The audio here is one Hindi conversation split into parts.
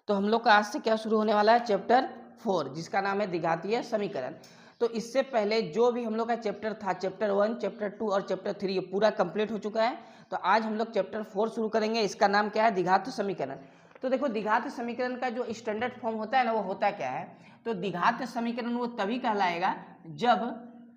तो हम लोग का आज से क्या शुरू होने वाला है, चैप्टर 4 जिसका नाम है द्विघातीय समीकरण। तो इससे पहले जो भी हम लोग का चैप्टर था, चैप्टर 1, चैप्टर 2 और चैप्टर 3 ये पूरा कंप्लीट हो चुका है। तो आज हम लोग चैप्टर 4 शुरू करेंगे। इसका नाम क्या है, द्विघात समीकरण। तो देखो, द्विघात समीकरण का जो स्टैंडर्ड फॉर्म होता है ना, वो होता क्या है, तो द्विघात समीकरण वो तभी कहलाएगा जब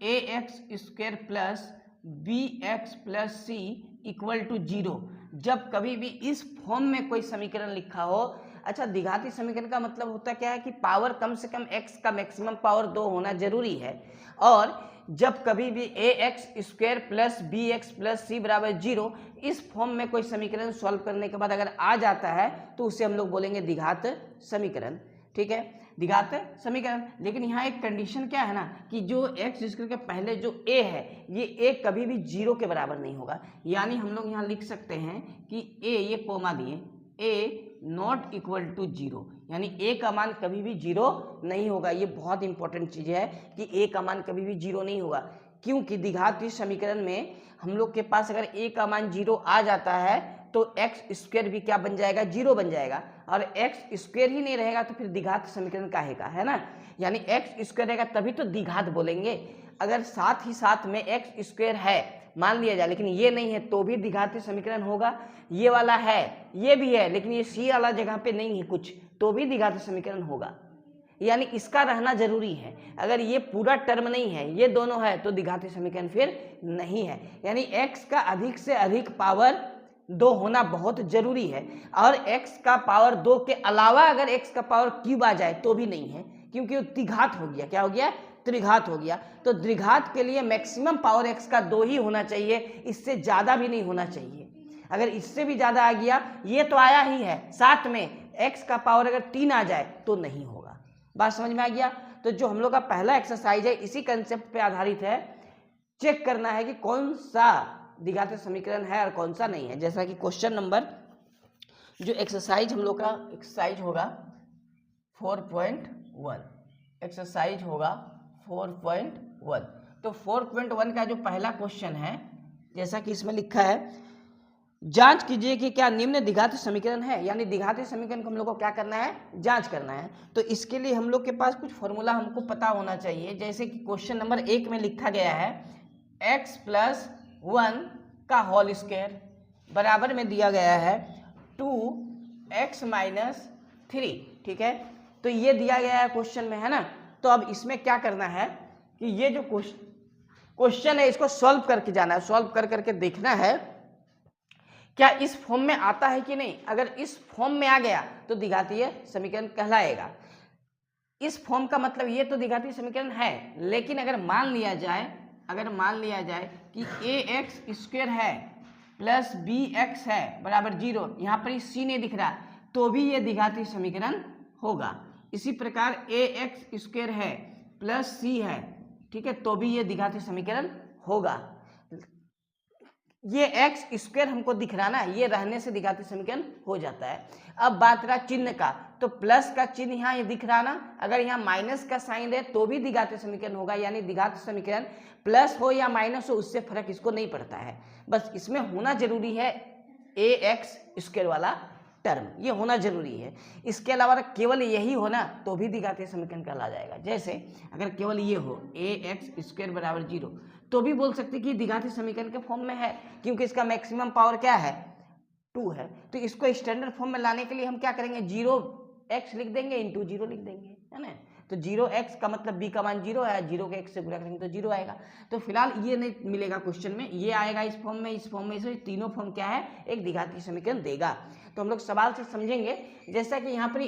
ax² plus bx plus C equal to 0। जब कभी भी इस फॉर्म में कोई समीकरण लिखा हो। अच्छा, द्विघाती समीकरण का मतलब होता क्या है कि पावर कम से कम x का मैक्सिमम पावर 2 होना जरूरी है। और जब कभी भी ax² प्लस bx प्लस सी बराबर 0 इस फॉर्म में कोई समीकरण सॉल्व करने के बाद अगर आ जाता है तो उसे हम लोग बोलेंगे द्विघात समीकरण। ठीक है, द्विघात समीकरण। लेकिन यहाँ एक कंडीशन क्या है ना, कि जो x के पहले जो a है, ये a कभी भी 0 के बराबर नहीं होगा। यानी हम लोग यहाँ लिख सकते हैं कि a, ये कोमा दिए, a नॉट इक्वल टू 0, यानी a का मान कभी भी 0 नहीं होगा। ये बहुत इंपॉर्टेंट चीज है कि a का मान कभी भी 0 नहीं होगा, क्योंकि द्विघाती समीकरण में हम लोग के पास अगर a का मान 0 आ जाता है तो x² भी क्या बन जाएगा, 0 बन जाएगा। और x² ही नहीं रहेगा तो फिर द्विघात समीकरण काहे का है ना, यानी x² रहेगा तभी तो द्विघात बोलेंगे। अगर साथ ही साथ में x² है मान लिया जाए, लेकिन ये नहीं है तो भी द्विघातीय समीकरण होगा। ये वाला है, ये भी है, लेकिन ये सी वाला जगह पे नहीं है कुछ, तो भी द्विघातीय समीकरण होगा। यानी इसका रहना जरूरी है। अगर ये पूरा टर्म नहीं है, ये दोनों है, तो द्विघातीय समीकरण फिर नहीं है। यानी x का अधिक से अधिक पावर 2 होना बहुत जरूरी है। और x का पावर 2 के अलावा अगर x का पावर क्यूब आ जाए तो भी नहीं है, क्योंकि वो त्रिघात हो गया। क्या हो गया, त्रिघात हो गया। तो द्विघात के लिए मैक्सिमम पावर x का 2 ही होना चाहिए, इससे ज्यादा भी नहीं होना चाहिए। अगर इससे भी ज्यादा आ गया, ये तो आया ही है, साथ में x का पावर अगर 3 आ जाए तो नहीं होगा। बात समझ में आ गया। तो जो हम लोग का पहला एक्सरसाइज है इसी कंसेप्ट पे आधारित है। चेक करना है कि कौन सा द्विघातीय समीकरण है और कौन सा नहीं है। जैसा कि क्वेश्चन नंबर, जो एक्सरसाइज हम लोग का एक्सरसाइज होगा 4.1, एक्सरसाइज होगा 4.1। तो 4.1 का जो पहला क्वेश्चन है, जैसा कि इसमें लिखा है, जांच कीजिए कि क्या निम्न द्विघातीय समीकरण है। यानी द्विघातीय समीकरण को हम लोग को क्या करना है, जांच करना है। तो इसके लिए हम लोग के पास कुछ फॉर्मूला हमको पता होना चाहिए। जैसे कि क्वेश्चन नंबर 1 में लिखा गया है x प्लस 1 का होल स्क्वायर बराबर में दिया गया है 2x माइनस 3। ठीक है, तो ये दिया गया है क्वेश्चन में, है ना। तो अब इसमें क्या करना है कि ये जो क्वेश्चन है इसको सॉल्व करके जाना है। सॉल्व कर करके देखना है क्या इस फॉर्म में आता है कि नहीं। अगर इस फॉर्म में आ गया तो द्विघातीय समीकरण कहलाएगा। इस फॉर्म का मतलब ये तो द्विघातीय समीकरण है। लेकिन अगर मान लिया जाए कि ax² है प्लस bx है बराबर 0, यहाँ पर c नहीं दिख रहा, तो भी ये द्विघातीय समीकरण होगा। इसी प्रकार ax² है प्लस c है, ठीक है, तो भी ये द्विघातीय समीकरण होगा। ये x² हमको दिख रहा ना, ये रहने से द्विघातीय समीकरण हो जाता है। अब बात रहा चिन्ह का, तो प्लस का चिन्ह यहाँ ये दिख रहा ना, अगर यहाँ माइनस का साइन है तो भी द्विघातीय समीकरण होगा। यानी द्विघातीय समीकरण प्लस हो या माइनस हो उससे फर्क इसको नहीं पड़ता है, बस इसमें होना जरूरी है ax² वाला टर्म, ये होना जरूरी है। इसके अलावा केवल यही होना तो भी द्विघातीय समीकरण कहला जाएगा। जैसे अगर केवल ये हो ax² बराबर 0, तो भी बोल सकते कि द्विघातीय समीकरण के फॉर्म में है, क्योंकि इसका मैक्सिमम पावर क्या है, 2 है। तो इसको स्टैंडर्ड फॉर्म में लाने के लिए हम क्या करेंगे, 0x लिख देंगे इंटू 0 लिख देंगे, है ना। तो 0x का मतलब b का मान 0 है, 0 के x से गुणा करेंगे तो 0 आएगा। तो फिलहाल ये नहीं मिलेगा क्वेश्चन में, ये आएगा इस फॉर्म में, इस फॉर्म में, इस तीनों फॉर्म क्या है, एक द्विघातीय समीकरण देगा। तो हम लोग सवाल से समझेंगे। जैसा कि यहाँ पर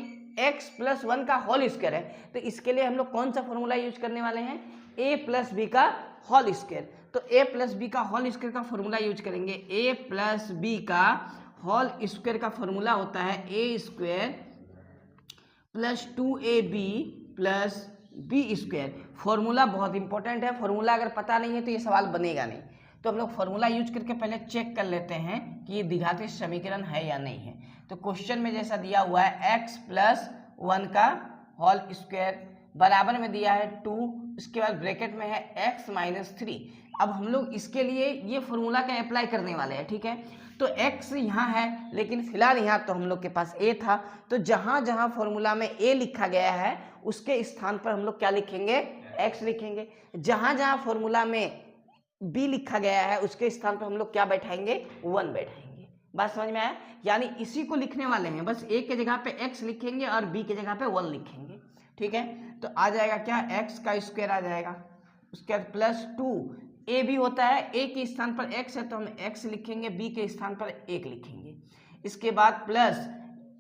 x प्लस 1 का होल स्क्वायर है, तो इसके लिए हम लोग कौन सा फॉर्मूला यूज करने वाले हैं, a प्लस b का होल स्क्वायर। तो a प्लस बी का होल स्क्वायर का फॉर्मूला यूज करेंगे। a प्लस बी का होल स्क्वायर का फॉर्मूला होता है a² plus 2ab plus b²। Formula बहुत इंपॉर्टेंट है, फॉर्मूला अगर पता नहीं है तो ये सवाल बनेगा नहीं। तो हम लोग फॉर्मूला यूज करके पहले चेक कर लेते हैं कि ये द्विघातीय समीकरण है या नहीं है। तो क्वेश्चन में जैसा दिया हुआ है x प्लस 1 का होल स्क्वायर बराबर में दिया है 2, इसके बाद ब्रैकेट में है x माइनस 3। अब हम लोग इसके लिए ये फॉर्मूला का अप्लाई करने वाले हैं, ठीक है। तो x यहाँ है, लेकिन फिलहाल यहाँ तो हम लोग के पास a था, तो जहाँ जहाँ फॉर्मूला में a लिखा गया है उसके स्थान पर हम लोग क्या लिखेंगे, x लिखेंगे। जहाँ जहाँ फॉर्मूला में b लिखा गया है उसके स्थान पर हम लोग क्या बैठाएंगे, 1 बैठाएंगे। बात समझ में आया? यानी इसी को लिखने वाले हैं, बस a के जगह पे x लिखेंगे और b के जगह पे 1 लिखेंगे। ठीक है, तो आ जाएगा क्या, x का स्क्वायर आ जाएगा, उसके बाद प्लस 2, a भी होता है, a के स्थान पर x है तो हम x लिखेंगे, b के स्थान पर 1 लिखेंगे। इसके बाद प्लस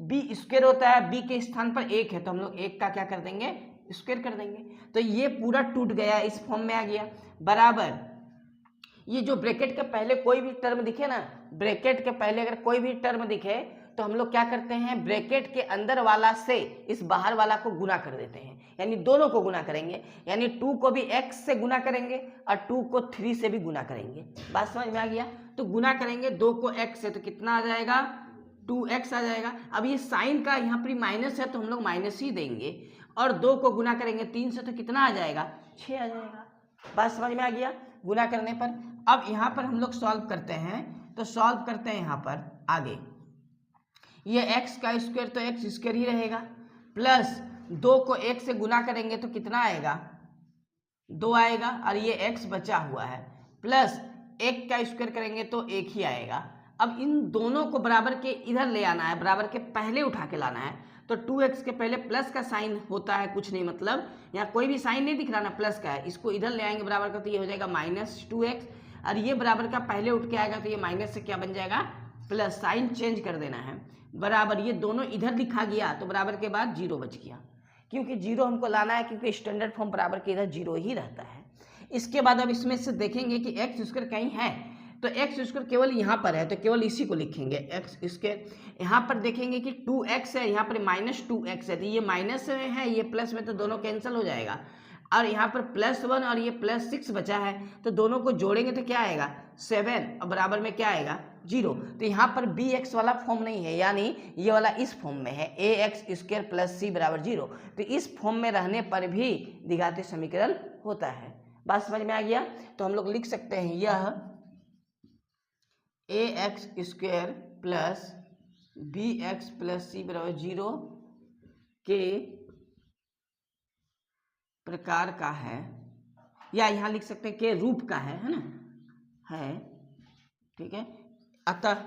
b स्क्वायर होता है, b के स्थान पर 1 है तो हम लोग 1 का क्या कर देंगे, स्क्वायर कर देंगे। तो ये पूरा टूट गया, इस फॉर्म में आ गया। बराबर ये जो ब्रैकेट के पहले कोई भी टर्म दिखे ना, ब्रैकेट के पहले अगर कोई भी टर्म दिखे तो हम लोग क्या करते हैं, ब्रैकेट के अंदर वाला से इस बाहर वाला को गुना कर देते हैं, यानी दोनों को गुना करेंगे, यानी 2 को भी x से गुना करेंगे और 2 को 3 से भी गुना करेंगे। बात समझ में आ गया? तो गुना करेंगे 2 को x से तो कितना आ जाएगा, 2x आ जाएगा। अब ये साइन का यहाँ पर माइनस है तो हम लोग माइनस ही देंगे, और 2 को गुना करेंगे 3 से तो कितना आ जाएगा, 6 आ जाएगा। बात समझ में आ गया गुना करने पर? अब यहाँ पर हम लोग सॉल्व करते हैं, तो सॉल्व करते हैं यहाँ पर आगे, ये x का स्क्वायर तो x स्क्वायर ही रहेगा, प्लस 2 को 1 से गुना करेंगे तो कितना आएगा, 2 आएगा, और ये x बचा हुआ है, प्लस 1 का स्क्वायर करेंगे तो 1 ही आएगा। अब इन दोनों को बराबर के इधर ले आना है, बराबर के पहले उठा के लाना है, तो 2x के पहले प्लस का साइन होता है, कुछ नहीं मतलब यहाँ कोई भी साइन नहीं दिख रहा ना, प्लस का है, इसको इधर ले आएंगे बराबर का तो ये हो जाएगा -2x, और ये बराबर का पहले उठ के आएगा तो ये माइनस से क्या बन जाएगा, प्लस। साइन चेंज कर देना है, बराबर ये दोनों इधर लिखा गया तो बराबर के बाद 0 बच गया, क्योंकि 0 हमको लाना है, क्योंकि स्टैंडर्ड फॉर्म बराबर के इधर 0 ही रहता है। इसके बाद अब इसमें से देखेंगे कि x स्क्वायर कहीं है, तो x स्क्वायर केवल यहाँ पर है तो केवल इसी को लिखेंगे x स्क्वायर। यहाँ पर देखेंगे कि 2x है, यहाँ पर -2x है, तो ये माइनस में है, ये प्लस में, तो दोनों कैंसिल हो जाएगा, और यहाँ पर +1 और ये +6 बचा है, तो दोनों को जोड़ेंगे तो क्या आएगा, 7, और बराबर में क्या आएगा, 0। तो यहाँ पर bx वाला फॉर्म नहीं है, यानी ये वाला इस फॉर्म में है, ax स्क्वायर प्लस c बराबर 0। तो इस फॉर्म में रहने पर भी द्विघातीय समीकरण होता है। बात समझ में आ गया? तो हम लोग लिख सकते हैं यह ax square plus bx plus c बराबर 0 के प्रकार का है, या यहाँ लिख सकते हैं के रूप का है ना, है, ठीक है। अतः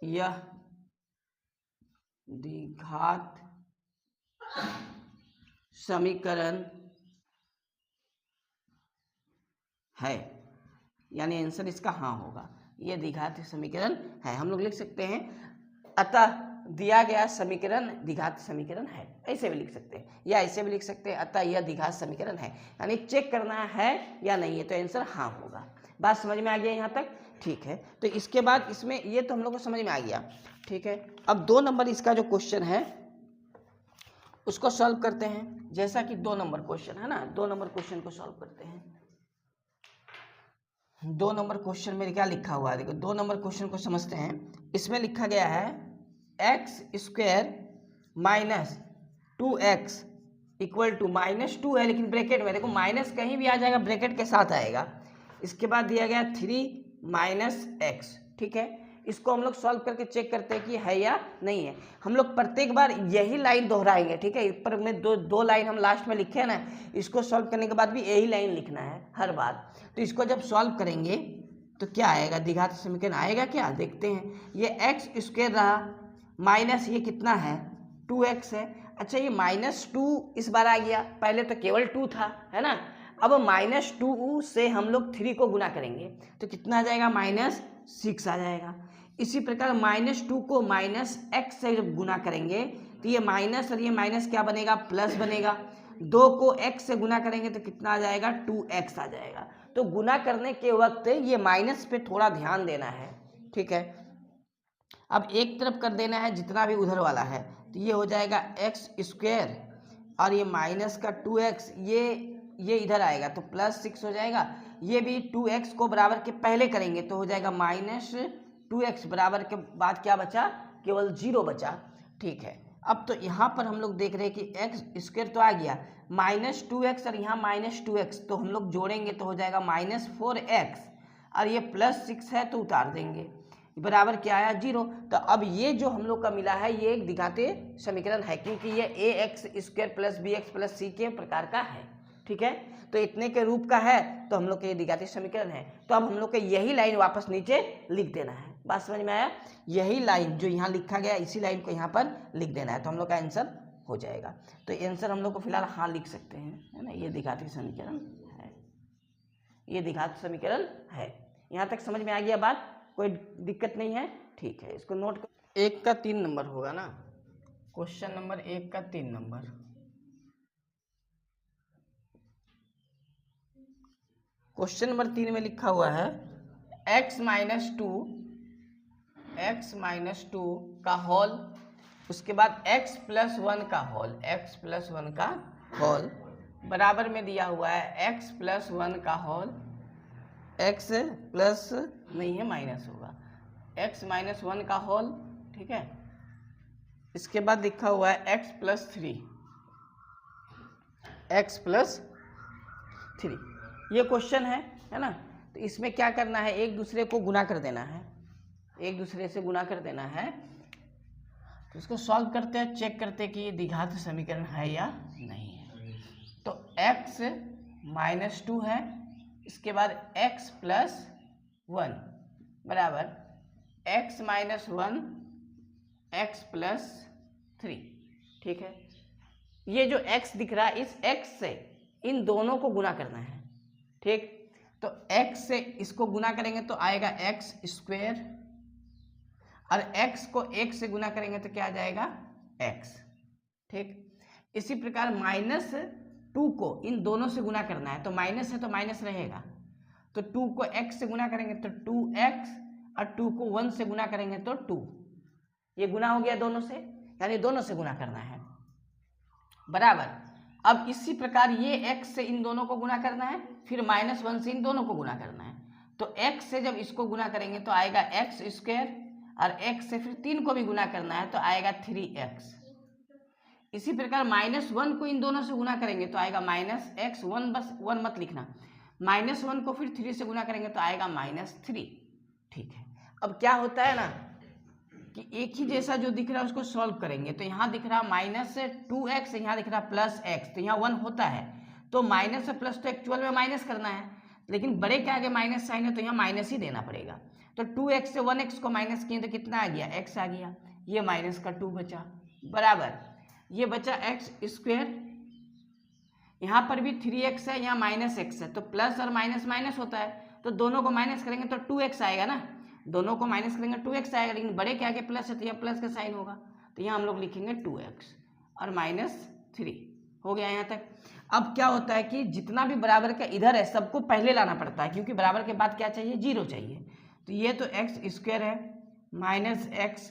यह द्विघात समीकरण है, यानी आंसर इसका हाँ होगा, यह द्विघात समीकरण है। हम लोग लिख सकते हैं अतः दिया गया समीकरण द्विघात समीकरण है, ऐसे भी लिख सकते हैं, या ऐसे भी लिख सकते हैं अतः यह द्विघात समीकरण है, यानी चेक करना है या नहीं है, तो आंसर हाँ होगा। बात समझ में आ गया यहाँ तक? ठीक है, तो इसके बाद इसमें ये तो हम लोग को समझ में आ गया, ठीक है। अब 2 नंबर इसका जो क्वेश्चन है उसको सॉल्व करते हैं, जैसा कि 2 नंबर क्वेश्चन है ना, 2 नंबर क्वेश्चन को सॉल्व करते हैं। 2 नंबर क्वेश्चन में क्या लिखा हुआ है, देखो 2 नंबर क्वेश्चन को समझते हैं। इसमें लिखा गया है x square minus 2x equal to -2 है, लेकिन ब्रैकेट में, देखो माइनस कहीं भी आ जाएगा, ब्रैकेट के साथ आएगा। इसके बाद दिया गया 3 - x, ठीक है। इसको हम लोग सॉल्व करके चेक करते हैं कि है या नहीं है। हम लोग प्रत्येक बार यही लाइन दोहराएंगे, ठीक है। ऊपर में दो लाइन हम लास्ट में लिखे हैं ना, इसको सॉल्व करने के बाद भी यही लाइन लिखना है हर बार। तो इसको जब सॉल्व करेंगे तो क्या आएगा, द्विघात समीकरण आएगा क्या, देखते हैं। ये x स्क्वायर रहा, माइनस ये कितना है 2x है। अच्छा ये -2 इस बार आ गया, पहले तो केवल 2 था, है ना। अब -2 से हम लोग 3 को गुना करेंगे तो कितना आ जाएगा, -6 आ जाएगा। इसी प्रकार -2 को -x से जब गुना करेंगे तो ये माइनस और ये माइनस क्या बनेगा, प्लस बनेगा। 2 को x से गुना करेंगे तो कितना आ जाएगा, 2x आ जाएगा। तो गुना करने के वक्त ये माइनस पे थोड़ा ध्यान देना है, ठीक है। अब एक तरफ कर देना है जितना भी उधर वाला है, तो ये हो जाएगा x स्क्वायर और ये माइनस का 2x, ये इधर आएगा तो +6 हो जाएगा। ये भी 2x को बराबर के पहले करेंगे तो हो जाएगा -2x, बराबर के बाद क्या बचा, केवल 0 बचा, ठीक है। अब तो यहाँ पर हम लोग देख रहे हैं कि x स्क्वायर तो आ गया, -2x और यहाँ -2x, तो हम लोग जोड़ेंगे तो हो जाएगा -4x और ये +6 है तो उतार देंगे, बराबर क्या आया 0। तो अब ये जो हम लोग का मिला है ये एक द्विघातीय समीकरण है, क्योंकि ये ax² + bx + c के प्रकार का है। ठीक है, तो इतने के रूप का है तो हम लोग के ये द्विघातीय समीकरण है। तो अब हम लोग को यही लाइन वापस नीचे लिख देना है। बात समझ में आया? यही लाइन जो यहाँ लिखा गया इसी लाइन को यहाँ पर लिख देना है, तो हम लोग का आंसर हो जाएगा। तो आंसर हम लोग को फिलहाल हाँ लिख सकते हैं, है ना। ये द्विघातीय समीकरण है, ये द्विघात समीकरण है। यहाँ तक समझ में आ गया बात? कोई दिक्कत नहीं है? ठीक है, इसको नोट कर। 1 का 3 नंबर होगा ना, क्वेश्चन नंबर 1 का 3 नंबर। क्वेश्चन नंबर 3 में लिखा हुआ है x माइनस टू का होल, उसके बाद x + 1 का होल, x + 1 का होल बराबर में दिया हुआ है x + 1 का होल, x प्लस नहीं है माइनस होगा, x - 1 का होल। ठीक है, इसके बाद लिखा हुआ है x + 3, x + 3। ये क्वेश्चन है ना। तो इसमें क्या करना है, एक दूसरे को गुना कर देना है, एक दूसरे से गुना कर देना है। तो इसको सॉल्व करते हैं, चेक करते हैं कि ये द्विघात समीकरण है या नहीं है। तो x - 2 है, इसके बाद x + 1 बराबर x - 1 x + 3। ठीक है, ये जो x दिख रहा है इस x से इन दोनों को गुना करना है। ठीक, तो x से इसको गुना करेंगे तो आएगा x², और x को 1 से गुना करेंगे तो क्या आ जाएगा x। ठीक, इसी प्रकार -2 को इन दोनों से गुना करना है, तो माइनस है तो माइनस रहेगा, तो 2 को x से गुना करेंगे तो 2x, और 2 को 1 से गुना करेंगे तो 2। ये गुना हो गया दोनों से, यानी दोनों से गुना करना है, बराबर। अब इसी प्रकार ये x से इन दोनों को गुना करना है, फिर -1 से इन दोनों को गुना करना है। तो x से जब इसको गुना करेंगे तो आएगा x², और x से फिर 3 को भी गुना करना है तो आएगा 3x। इसी प्रकार -1 को इन दोनों से गुना करेंगे तो आएगा -x, 1 बस 1 मत लिखना, -1 को फिर 3 से गुना करेंगे तो आएगा -3। ठीक है, अब क्या होता है ना कि एक ही जैसा जो दिख रहा है उसको सॉल्व करेंगे, तो यहाँ दिख रहा -2x, यहाँ दिख रहा +x, तो यहाँ 1 होता है, तो माइनस से प्लस तो एक्चुअल में माइनस करना है, लेकिन बड़े के आगे माइनस साइन है तो यहाँ माइनस ही देना पड़ेगा। तो 2x से 1x को माइनस किए तो कितना आ गया, x आ गया, ये माइनस का 2 बचा, बराबर ये बचा x², यहाँ पर भी 3x है, यहाँ -x है, तो प्लस और माइनस माइनस होता है, तो दोनों को माइनस करेंगे तो 2x आएगा ना, दोनों को माइनस करेंगे 2x आएगा, लेकिन बड़े के आगे प्लस है तो यहाँ प्लस का साइन होगा, तो यहाँ हम लोग लिखेंगे 2x और -3 हो गया यहाँ तक। अब क्या होता है कि जितना भी बराबर का इधर है सबको पहले लाना पड़ता है, क्योंकि बराबर के बाद क्या चाहिए, 0 चाहिए। तो ये तो x² है, -x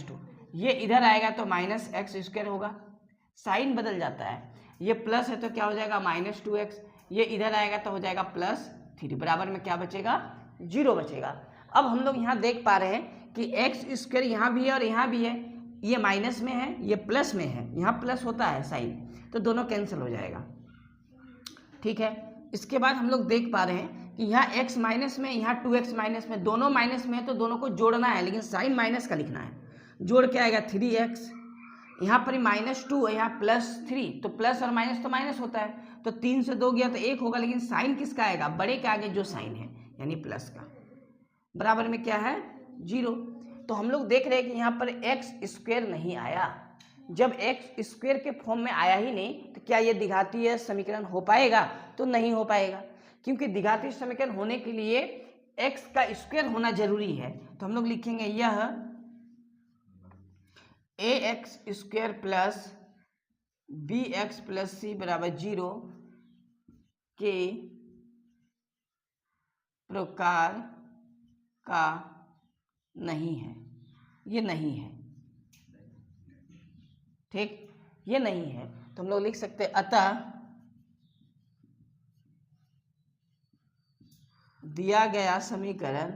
- 2, ये इधर आएगा तो -x² होगा, साइन बदल जाता है, ये प्लस है तो क्या हो जाएगा -2x, ये इधर आएगा तो हो जाएगा +3, बराबर में क्या बचेगा, 0 बचेगा। अब हम लोग यहाँ देख पा रहे हैं कि x² यहाँ भी है और यहाँ भी है, ये माइनस में है ये प्लस में है, यहाँ प्लस होता है साइन, तो दोनों कैंसिल हो जाएगा। ठीक है, इसके बाद हम लोग देख पा रहे हैं कि यहाँ x माइनस में, यहाँ 2x माइनस में, दोनों माइनस में है तो दोनों को जोड़ना है, लेकिन साइन माइनस का लिखना है, जोड़ के आएगा 3x, यहाँ पर -2 है, यहाँ +3, तो प्लस और माइनस तो माइनस होता है, तो 3 से 2 गया तो 1 होगा, लेकिन साइन किसका आएगा, बड़े के आगे जो साइन है यानी प्लस का, बराबर में क्या है 0। तो हम लोग देख रहे हैं कि यहाँ पर x² नहीं आया, जब x² के फॉर्म में आया ही नहीं तो क्या ये द्विघातीय समीकरण हो पाएगा, तो नहीं हो पाएगा, क्योंकि द्विघातीय समीकरण होने के लिए x का स्क्वायर होना जरूरी है। तो हम लोग लिखेंगे यह ax² + bx + c = 0 के प्रकार का नहीं है, ये नहीं है। ठीक, ये नहीं है, तो हम लोग लिख सकते हैं अतः दिया गया समीकरण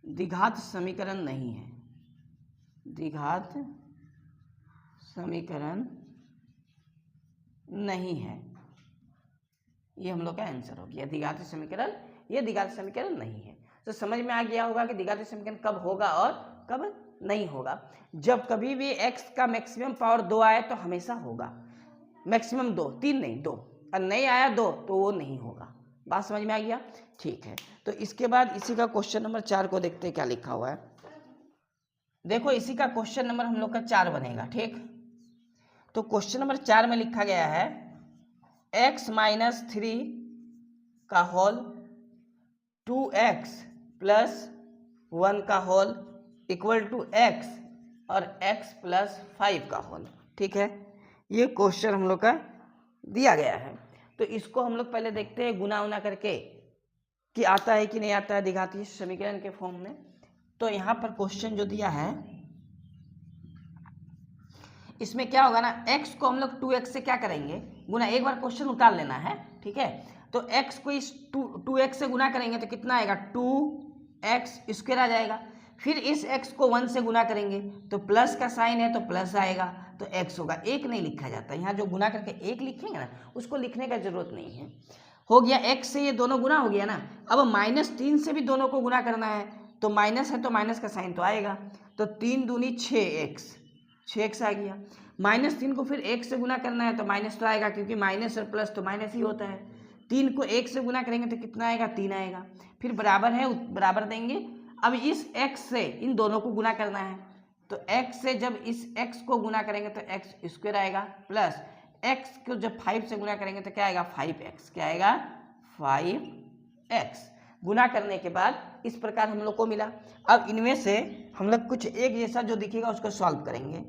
द्विघात समीकरण नहीं है, द्विघात समीकरण नहीं है। ये हम लोग का आंसर हो गया, द्विघाती समीकरण, ये द्विघाती समीकरण नहीं है। तो समझ में आ गया होगा कि द्विघाती समीकरण कब होगा और कब नहीं होगा। जब कभी भी x का मैक्सिमम पावर 2 आए तो हमेशा होगा, मैक्सिमम 2, 3 नहीं 2, और नहीं आया 2 तो वो नहीं होगा। बात समझ में आ गया? ठीक है, तो इसके बाद इसी का क्वेश्चन नंबर 4 को देखते हैं क्या लिखा हुआ है। देखो इसी का क्वेश्चन नंबर हम लोग का 4 बनेगा। ठीक, तो क्वेश्चन नंबर 4 में लिखा गया है x माइनस 3 का होल 2x प्लस 1 का होल इक्वल टू x और x प्लस 5 का होल। ठीक है, ये क्वेश्चन हम लोग का दिया गया है। तो इसको हम लोग पहले देखते हैं गुना उना करके कि आता है कि नहीं आता है द्विघाती समीकरण के फॉर्म में। तो यहाँ पर क्वेश्चन जो दिया है इसमें क्या होगा ना, x को हम लोग 2x से क्या करेंगे गुना, एक बार क्वेश्चन उतार लेना है। ठीक है, तो x को इस 2x से गुना करेंगे तो कितना आएगा 2x स्क्वायर आ जाएगा। फिर इस x को 1 से गुना करेंगे तो प्लस का साइन है तो प्लस आएगा, तो x होगा। एक नहीं लिखा जाता, यहाँ जो गुना करके एक लिखेंगे ना उसको लिखने का जरूरत नहीं है। हो गया x से ये दोनों गुना हो गया ना। अब -3 से भी दोनों को गुना करना है तो माइनस है तो माइनस का साइन तो आएगा, तो 3 दूनी 6x आ गया। -3 को फिर 1 से गुना करना है तो माइनस तो आएगा, क्योंकि माइनस और प्लस तो माइनस ही होता है। 3 को 1 से गुना करेंगे तो कितना आएगा 3 आएगा। फिर बराबर है, बराबर देंगे। अब इस x से इन दोनों को गुना करना है तो x से जब इस x को गुना करेंगे तो x स्क्वायर आएगा, प्लस x को जब 5 से गुना करेंगे तो क्या आएगा 5x, क्या आएगा 5x। गुना करने के बाद इस प्रकार हम लोग को मिला। अब इनमें से हम लोग कुछ एक जैसा जो दिखेगा उसको सॉल्व करेंगे।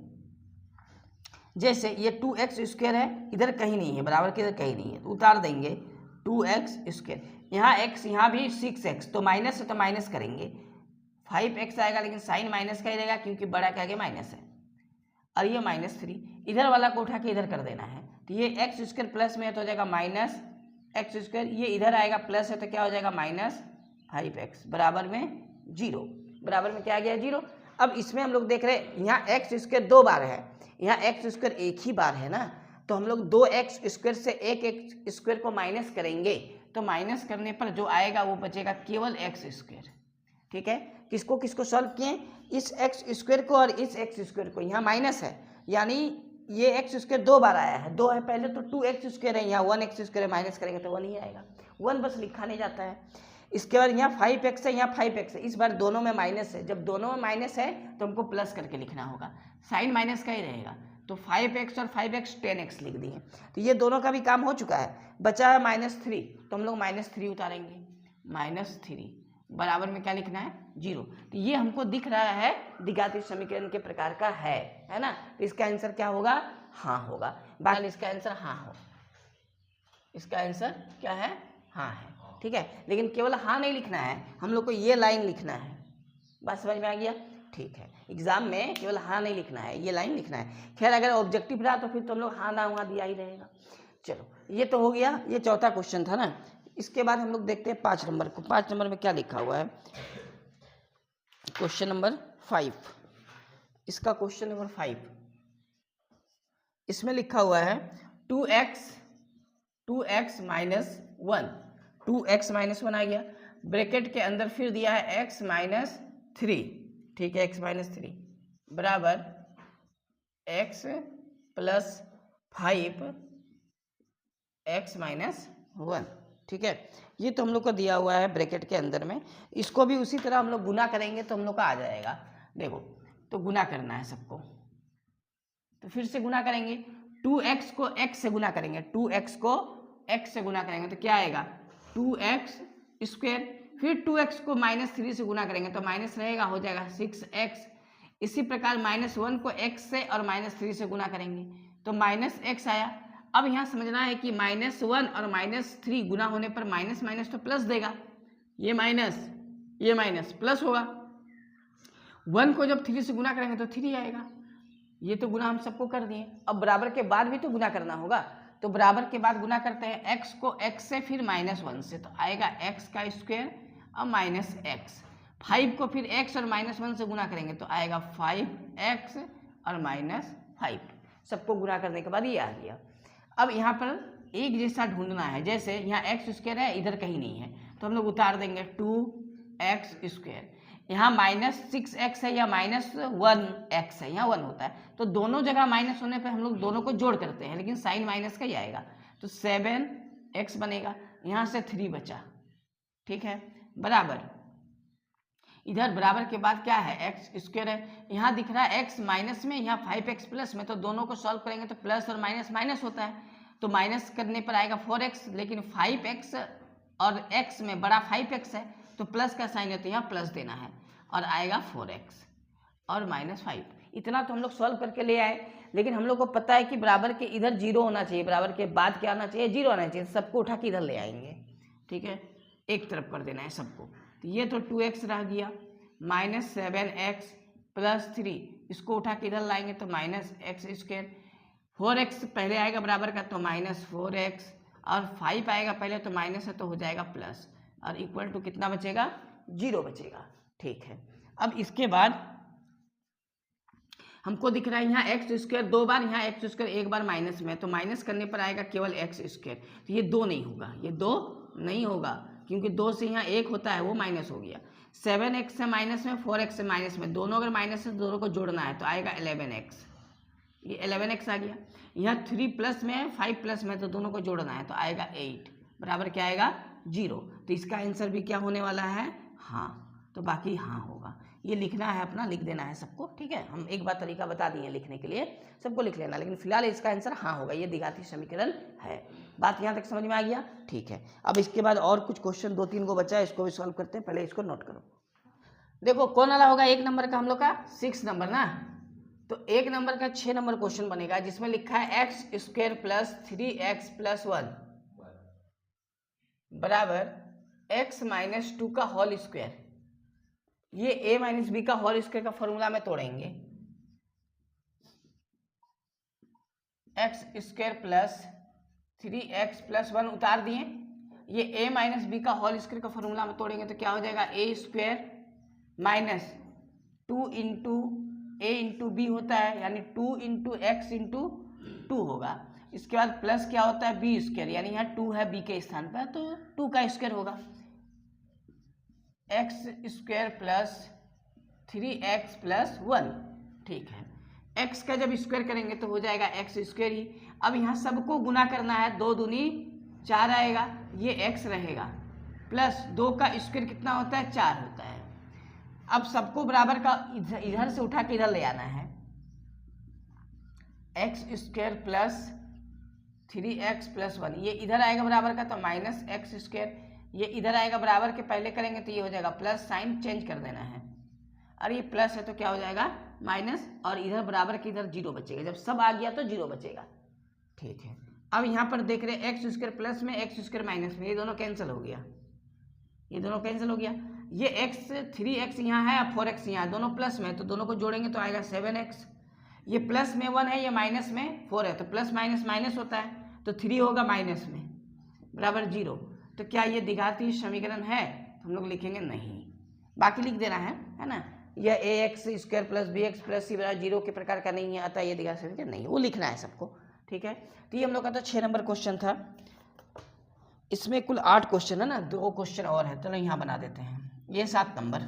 जैसे ये 2x स्क्वायर है, इधर कहीं नहीं है, बराबर के इधर कहीं नहीं है, तो उतार देंगे 2x स्क्वायर। यहाँ x, यहाँ भी 6x, तो माइनस है तो माइनस करेंगे 5x आएगा, लेकिन साइन माइनस का ही रहेगा क्योंकि बड़ा के आगे माइनस है। और ये -3 इधर वाला को उठा के इधर कर देना है, तो ये x स्क्वायर प्लस में है तो हो जाएगा -x स्क्वायर, ये इधर आएगा प्लस है तो क्या हो जाएगा -5x, बराबर में 0। बराबर में क्या आ गया 0। अब इसमें हम लोग देख रहे हैं यहाँ x स्क्वायर 2 बार है, यहाँ x स्क्वायर एक ही बार है ना, तो हम लोग 2x स्क्वायर से 1x स्क्वायर को माइनस करेंगे तो माइनस करने पर जो आएगा वो बचेगा केवल x स्क्वायर। ठीक है, किसको किसको सॉल्व किए, इस x स्क्वायर को और इस x स्क्वायर को। यहाँ माइनस है यानी ये x स्क्वायर 2 बार आया है, 2 है पहले तो 2x स्क्वायर है, यहाँ 1x स्क्वायर है, माइनस करेंगे तो 1 ही आएगा, 1 बस लिखा नहीं जाता है। इसके बाद यहाँ 5x है, यहाँ 5x है, इस बार दोनों में माइनस है, जब दोनों में माइनस है तो हमको प्लस करके लिखना होगा, साइन माइनस का ही रहेगा, तो 5x और 5x 10x लिख दिए। तो ये दोनों का भी काम हो चुका है, बचा है -3, तो हम लोग -3 उतारेंगे, -3 बराबर में क्या लिखना है 0। तो ये हमको दिख रहा है द्विघाती समीकरण के प्रकार का है ना, तो इसका आंसर क्या होगा, हाँ होगा। बाकी इसका आंसर हाँ हो, इसका आंसर क्या है, हाँ है। ठीक है, लेकिन केवल हाँ नहीं लिखना है, हम लोग को ये लाइन लिखना है। बात समझ में आ गया? ठीक है, एग्जाम में केवल हाँ नहीं लिखना है, ये लाइन लिखना है। खैर अगर ऑब्जेक्टिव रहा तो फिर तो हम लोग हाँ ना वहाँ दिया ही रहेगा। चलो ये तो हो गया, ये चौथा क्वेश्चन था ना। इसके बाद हम लोग देखते हैं 5 नंबर को। 5 नंबर में क्या लिखा हुआ है, क्वेश्चन नंबर 5। इसका क्वेश्चन नंबर 5, इसमें लिखा हुआ है 2x माइनस 1, 2x माइनस 1 आ गया, ब्रैकेट के अंदर फिर दिया है x माइनस 3। ठीक है, x माइनस 3 बराबर x प्लस 5 x माइनस 1। ठीक है, ये तो हम लोग को दिया हुआ है ब्रैकेट के अंदर में। इसको भी उसी तरह हम लोग गुना करेंगे तो हम लोग का आ जाएगा। देखो तो गुना करना है सबको, तो फिर से गुना करेंगे, 2x को x से गुना करेंगे, 2x को x से गुना करेंगे तो क्या आएगा 2x स्क्वायर, फिर 2x को -3 से गुना करेंगे तो माइनस रहेगा, हो जाएगा 6x। इसी प्रकार -1 को x से और -3 से गुना करेंगे तो -x आया। अब यहाँ समझना है कि -1 और -3 गुना होने पर माइनस माइनस तो प्लस देगा, ये माइनस प्लस होगा। 1 को जब 3 से गुना करेंगे तो 3 आएगा। ये तो गुना हम सबको कर दिए, अब बराबर के बाद भी तो गुना करना होगा, तो बराबर के बाद गुना करते हैं x को x से फिर -1 से, तो आएगा x का स्क्वायर और -x। 5 को फिर x और -1 से गुना करेंगे तो आएगा 5x और -5। सबको गुणा करने के बाद ये आ गया। अब यहाँ पर एक जैसा ढूंढना है, जैसे यहाँ एक्स स्क्वायर है, इधर कहीं नहीं है तो हम लोग उतार देंगे 2x²। यहाँ -6x है या -1x है, यहाँ 1 होता है तो दोनों जगह माइनस होने पे हम लोग दोनों को जोड़ करते हैं, लेकिन साइन माइनस का ही आएगा तो 7x बनेगा। यहाँ से 3 बचा, ठीक है, बराबर इधर बराबर के बाद क्या है x² है, यहाँ दिख रहा है x माइनस में, यहाँ 5x प्लस में, तो दोनों को सॉल्व करेंगे तो प्लस और माइनस माइनस होता है तो माइनस करने पर आएगा 4x, लेकिन 5x और x में बड़ा 5x है तो प्लस का साइन है तो यहाँ प्लस देना है और आएगा 4x और -5। इतना तो हम लोग सॉल्व करके ले आए, लेकिन हम लोग को पता है कि बराबर के इधर 0 होना चाहिए, बराबर के बाद क्या आना चाहिए, 0 आना चाहिए, सबको उठा के इधर ले आएंगे, ठीक है, एक तरफ कर देना है सबको। तो ये तो 2x रह गया, -7x + 3 इसको उठा के इधर लाएंगे तो -x²। 4x पहले आएगा बराबर का तो -4x और 5 आएगा पहले तो माइनस है तो हो जाएगा प्लस और इक्वल टू कितना बचेगा, 0 बचेगा, ठीक है। अब इसके बाद हमको दिख रहा है यहाँ x² 2 बार, यहाँ x² 1 बार माइनस में, तो माइनस करने पर आएगा केवल x², तो ये 2 नहीं होगा, ये 2 नहीं होगा क्योंकि 2 से यहाँ 1 होता है वो माइनस हो गया। 7x से माइनस में, 4x से माइनस में, दोनों अगर माइनस है तो दोनों को जोड़ना है तो आएगा 11x, ये 11x आ गया। यहाँ 3 प्लस में है, 5 प्लस में, तो दोनों को जोड़ना है तो आएगा 8 बराबर क्या आएगा 0। तो इसका आंसर भी क्या होने वाला है, हाँ, तो बाकी हाँ होगा। ये लिखना है अपना, लिख देना है सबको, ठीक है। हम एक बार तरीका बता दिए लिखने के लिए, सबको लिख लेना, लेकिन फिलहाल इसका आंसर हाँ होगा, ये द्विघाती समीकरण है। बात यहाँ तक समझ में आ गया, ठीक है। अब इसके बाद और कुछ क्वेश्चन 2-3 को बचा है, इसको भी सॉल्व करते हैं, पहले इसको नोट करो। देखो कौन वाला होगा, 1 नंबर का हम लोग का 6 नंबर ना, तो 1 नंबर का 6 नंबर क्वेश्चन बनेगा जिसमें लिखा है x² + 3x + 1 बराबर x - 2 का होल स्क्वायर। ये a - b का होल स्क्वायर का फॉर्मूला में तोड़ेंगे, x² + 3x + 1 उतार दिए, ये a - b का होल स्क्वायर का फॉर्मूला में तोड़ेंगे तो क्या हो जाएगा, a² - 2 × a × b होता है, यानी 2 × x × 2 होगा। इसके बाद प्लस क्या होता है, b², यानी यहाँ 2 है b के स्थान पर तो 2 का स्क्वायर होगा, x² + 3x + 1, ठीक है। x का जब स्क्वायर करेंगे तो हो जाएगा x² ही। अब यहाँ सबको गुना करना है, 2 दूनी 4 आएगा, ये x रहेगा, प्लस 2 का स्क्वायर कितना होता है, 4 होता है। अब सबको बराबर का इधर से उठा के इधर ले आना है, x² + 3x + 1, ये इधर आएगा बराबर का तो -x², ये इधर आएगा बराबर के पहले करेंगे तो ये हो जाएगा प्लस, साइन चेंज कर देना है, और ये प्लस है तो क्या हो जाएगा माइनस, और इधर बराबर के इधर 0 बचेगा, जब सब आ गया तो 0 बचेगा, ठीक है। अब यहाँ पर देख रहे हैं x² प्लस में, x² माइनस में, ये दोनों कैंसिल हो गया, ये दोनों कैंसिल हो गया। ये x 3x यहाँ है और 4x यहाँ है, दोनों प्लस में, तो दोनों को जोड़ेंगे तो आएगा 7x। ये प्लस में 1 है, ये माइनस में 4 है, तो प्लस माइनस माइनस होता है तो 3 होगा माइनस में बराबर 0। तो क्या ये द्विघाती समीकरण है, तो हम लोग लिखेंगे नहीं, बाकी लिख देना है ना। यह ax² + bx + c = 0 के प्रकार का नहीं है, अतः ये द्विघाती समीकरण नहीं है, वो लिखना है सबको, ठीक है। तो ये हम लोग का तो 6 नंबर क्वेश्चन था, इसमें कुल 8 क्वेश्चन है ना, 2 क्वेश्चन और है, चलो यहाँ बना देते हैं। ये 7 नंबर,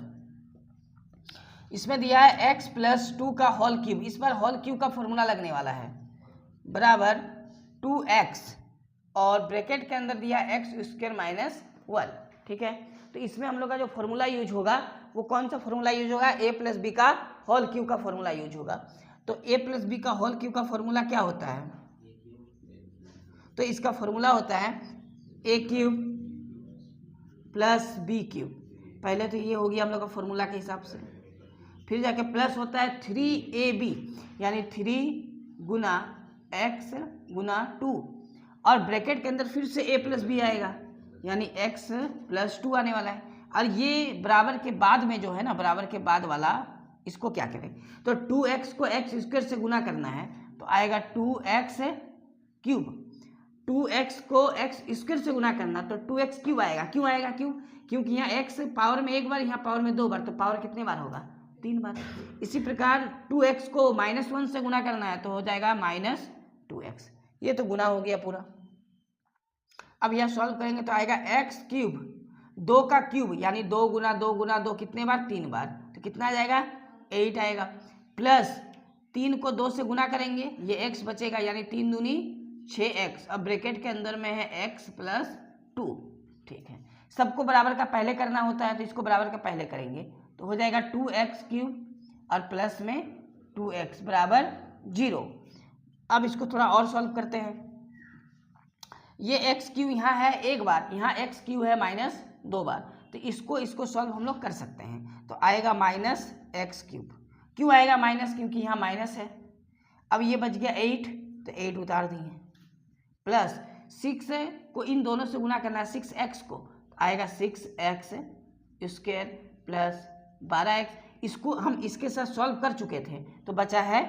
इसमें दिया है x + 2 का होल क्यूब, इस बार होल क्यूब का फॉर्मूला लगने वाला है, बराबर 2x और ब्रैकेट के अंदर दिया x² - 1, ठीक है। तो इसमें हम लोग का जो फॉर्मूला यूज होगा वो कौन सा फॉर्मूला यूज होगा, a + b का होल क्यूब का फॉर्मूला यूज होगा। तो a + b का होल क्यूब का फॉर्मूला क्या होता है, तो इसका फॉर्मूला होता है a³ + b³। पहले तो ये हो गया हम लोग का फॉर्मूला के हिसाब से, फिर जाके प्लस होता है 3ab, यानी 3 × x × 2, और ब्रैकेट के अंदर फिर से a + b आएगा, यानी x + 2 आने वाला है। और ये बराबर के बाद में जो है ना, बराबर के बाद वाला, इसको क्या करें, तो 2x को x² से गुना करना है तो आएगा 2x³, 2x को x² से गुना करना तो 2x³ आएगा। क्यों आएगा, क्यों, क्योंकि यहाँ x पावर में 1 बार, यहाँ पावर में 2 बार, तो पावर कितने बार होगा, 3 बार। इसी प्रकार 2x को -1 से गुना करना है तो हो जाएगा -2x। ये तो गुना हो गया पूरा। अब यह सॉल्व करेंगे तो आएगा x क्यूब, 2 का क्यूब यानी 2 गुना 2 गुना 2 कितने बार, 3 बार, तो कितना आ जाएगा 8 आएगा, प्लस 3 को 2 से गुना करेंगे, ये x बचेगा यानी 3 दूनी 6x। अब ब्रैकेट के अंदर में है x प्लस 2, ठीक है। सबको बराबर का पहले करना होता है तो इसको बराबर का पहले करेंगे तो हो जाएगा 2x क्यूब और प्लस में 2x बराबर 0। अब इसको थोड़ा और सॉल्व करते हैं। ये x क्यू यहाँ है एक बार, यहाँ x क्यू है -2 बार, तो इसको सॉल्व हम लोग कर सकते हैं। तो आएगा -x क्यूब। क्यों आएगा माइनस, क्योंकि यहाँ माइनस है। अब ये बच गया 8, तो 8 उतार दिए, प्लस 6 को इन दोनों से गुना करना है 6x को, आएगा 6x स्क्वायर प्लस 12x। इसको हम इसके साथ सॉल्व कर चुके थे तो बचा है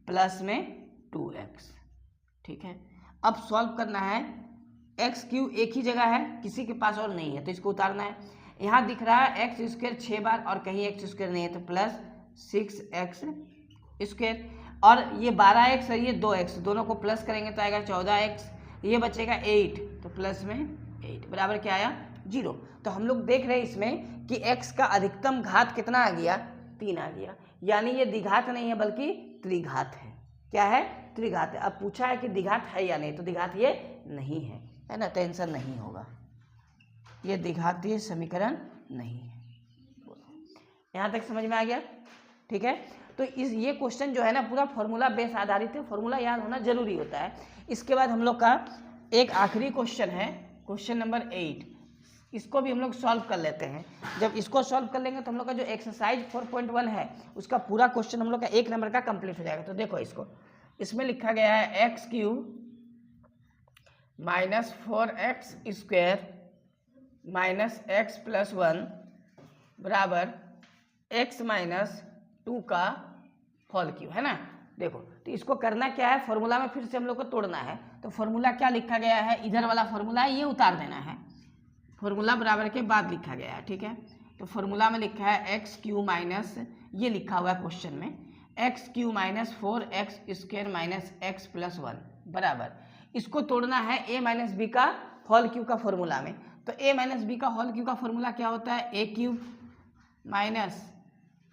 प्लस में 2x, ठीक है। अब सॉल्व करना है, x क्यू एक ही जगह है, किसी के पास और नहीं है तो इसको उतारना है। यहाँ दिख रहा है x स्क्वायर 6 बार और कहीं x स्क्वायर नहीं है तो प्लस 6x स्क्वायर, और ये 12x और ये 2x दोनों को प्लस करेंगे तो आएगा 14x, ये बचेगा 8 तो प्लस में 8 बराबर क्या आया 0। तो हम लोग देख रहे हैं इसमें कि x का अधिकतम घात कितना आ गया, 3 आ गया, यानी ये द्विघात नहीं है बल्कि त्रिघात है। क्या है, त्रिघात है। अब पूछा है कि द्विघात है या नहीं, तो द्विघात ये नहीं है ना, टेंशन नहीं होगा, ये द्विघातीय समीकरण नहीं है। यहाँ तक समझ में आ गया, ठीक है। तो ये क्वेश्चन जो है ना पूरा फॉर्मूला बेस आधारित है, फॉर्मूला याद होना जरूरी होता है। इसके बाद हम लोग का एक आखिरी क्वेश्चन है, क्वेश्चन नंबर 8, इसको भी हम लोग सॉल्व कर लेते हैं। जब इसको सॉल्व कर लेंगे तो हम लोग का जो एक्सरसाइज 4.1 है उसका पूरा क्वेश्चन हम लोग का 1 नंबर का कंप्लीट हो जाएगा। तो देखो इसको, इसमें लिखा गया है x cube -4x square -x plus 1 बराबर x -2 का होल क्यूब, है ना। देखो तो इसको करना क्या है, फॉर्मूला में फिर से हम लोग को तोड़ना है। तो फॉर्मूला क्या लिखा गया है, इधर वाला फॉर्मूला है ये उतार देना है, फॉर्मूला बराबर के बाद लिखा गया है, ठीक है। तो फॉर्मूला में लिखा है x क्यू माइनस, ये लिखा हुआ है क्वेश्चन में, x cube -4x square -x plus 1 बराबर, इसको तोड़ना है a माइनस बी का होल क्यूब का फॉर्मूला में। तो a माइनस बी का होल क्यूब का फॉर्मूला क्या होता है, a cube minus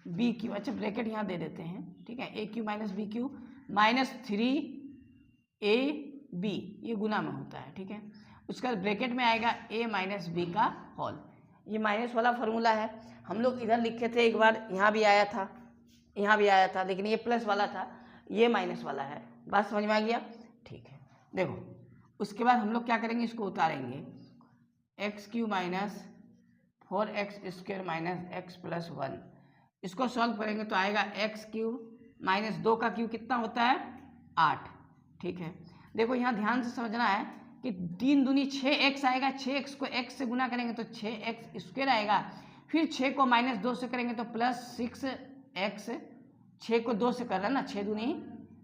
B cube, अच्छा ब्रैकेट यहाँ दे देते हैं, ठीक है, a cube minus B cube -3ab, ये गुना में होता है, ठीक है। उसका ब्रैकेट में आएगा a माइनस बी का होल, ये माइनस वाला फॉर्मूला है। हम लोग इधर लिखे थे एक बार, यहाँ भी आया था, यहाँ भी आया था, लेकिन ये प्लस वाला था, ये माइनस वाला है। बात समझ में आ गया, ठीक है। देखो उसके बाद हम लोग क्या करेंगे, इसको उतारेंगे, x cube -4x square -x plus 1, इसको सॉल्व करेंगे तो आएगा x क्यूब -2 का क्यूब कितना होता है 8, ठीक है। देखो यहाँ ध्यान से समझना है कि 3 दूनी 6x आएगा, 6x को x से गुना करेंगे तो 6x स्क्वायर आएगा, फिर 6 को -2 से करेंगे तो प्लस 6x, 6 को 2 से कर रहा है ना, 6 दूनी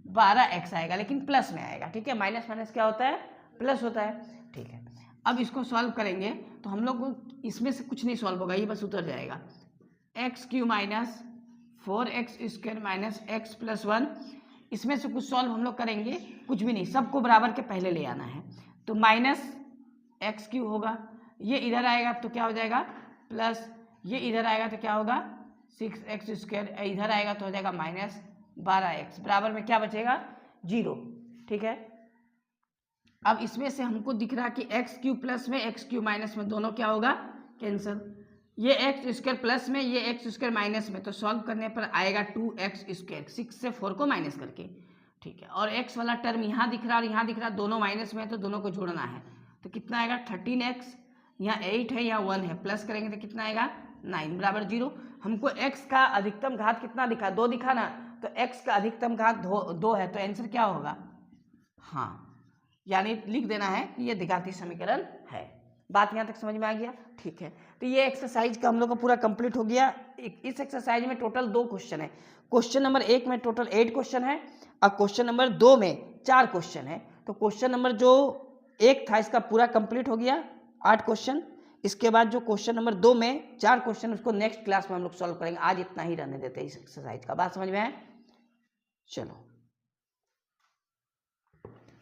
12x आएगा, लेकिन प्लस में आएगा, ठीक है। माइनस माइनस क्या होता है, प्लस होता है, ठीक है। अब इसको सॉल्व करेंगे तो हम लोग इसमें से कुछ नहीं सॉल्व होगा, ये बस उतर जाएगा, x cube -4x square -x plus 1, इसमें से कुछ सॉल्व हम लोग करेंगे, कुछ भी नहीं, सबको बराबर के पहले ले आना है। तो -x क्यू होगा, ये इधर आएगा तो क्या हो जाएगा प्लस, ये इधर आएगा तो क्या होगा 6x स्क्वायर, इधर आएगा तो हो जाएगा -12x, बराबर में क्या बचेगा 0, ठीक है। अब इसमें से हमको दिख रहा कि x क्यू प्लस में x क्यू माइनस में दोनों क्या होगा कैंसिल, ये x स्क्वायर प्लस में ये x स्क्वायर माइनस में, तो सॉल्व करने पर आएगा 2x स्क्वायर, 6 से 4 को माइनस करके, ठीक है। और x वाला टर्म यहाँ दिख रहा और यहाँ दिख रहा, दोनों माइनस में है तो दोनों को जोड़ना है, तो कितना आएगा 13x, यहाँ 8 है यहाँ 1 है, प्लस करेंगे तो कितना आएगा 9 बराबर 0। हमको x का अधिकतम घात कितना दिखा, 2 दिखा ना, तो x का अधिकतम घात 2 है, तो आंसर क्या होगा, हाँ, यानी लिख देना है कि ये द्विघातीय समीकरण है। बात यहाँ तक समझ में आ गया, ठीक है। तो ये एक्सरसाइज का हम लोग का पूरा कंप्लीट हो गया। इस एक्सरसाइज में टोटल 2 क्वेश्चन है, क्वेश्चन नंबर 1 में टोटल 8 क्वेश्चन है और क्वेश्चन नंबर 2 में 4 क्वेश्चन है। तो क्वेश्चन नंबर जो 1 था इसका पूरा कंप्लीट हो गया 8 क्वेश्चन, इसके बाद जो क्वेश्चन नंबर 2 में 4 क्वेश्चन उसको नेक्स्ट क्लास में हम लोग सॉल्व करेंगे। आज इतना ही रहने देते हैं इस एक्सरसाइज का। बात समझ में आए? चलो।